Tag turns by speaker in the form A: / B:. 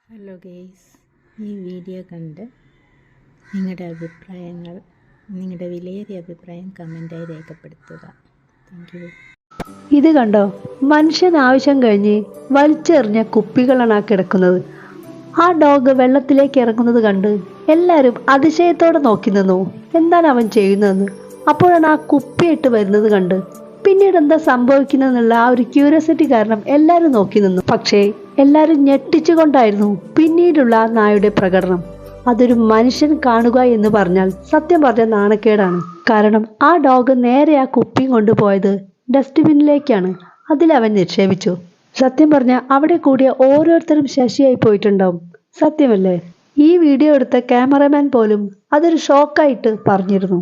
A: Hello guys, ഈ video കണ്ട് നിങ്ങളുടെ അഭിപ്രായങ്ങൾ, നിങ്ങളുടെ വിലയേറിയ അഭിപ്രായം കമൻറ്റായി രേഖപ്പെടുത്തുക. Thank you.
B: ഇത് കണ്ടോ, മനുഷ്യൻ ആവശ്യം കഴിഞ്ഞ് വലിച്ചെറിഞ്ഞ കുപ്പികളാണ് ആ കിടക്കുന്നത്. ആ ഡോഗ് വെള്ളത്തിലേക്ക് ഇറങ്ങുന്നത് കണ്ട് എല്ലാവരും അതിശയത്തോടെ നോക്കി നിന്നു, എന്താണ് അവൻ ചെയ്യുന്നതെന്ന്. അപ്പോഴാണ് ആ കുപ്പിയിട്ട് വരുന്നത് കണ്ട് പിന്നീട് എന്താ സംഭവിക്കുന്നതെന്നുള്ള ആ ഒരു ക്യൂരിയോസിറ്റി കാരണം എല്ലാവരും നോക്കി നിന്നു. പക്ഷേ എല്ലാവരും ഞെട്ടിച്ചുകൊണ്ടായിരുന്നു പിന്നീടുള്ള ആ നായയുടെ പ്രകടനം. അതൊരു മനുഷ്യൻ കാണുക എന്ന് പറഞ്ഞാൽ സത്യം പറഞ്ഞ നാണക്കേടാണ്. കാരണം ആ ഡോഗ് നേരെ ആ കുപ്പിയും കൊണ്ടുപോയത് ഡസ്റ്റ്ബിന്നിലേക്കാണ്. അതിലവൻ നിക്ഷേപിച്ചു. സത്യം പറഞ്ഞാൽ അവിടെ കൂടിയ ഓരോരുത്തരും ശശിയായി പോയിട്ടുണ്ടാവും. സത്യമല്ലേ? ഈ വീഡിയോ എടുത്ത ക്യാമറമാൻ പോലും അതൊരു ഷോക്കായിട്ട് പറഞ്ഞിരുന്നു.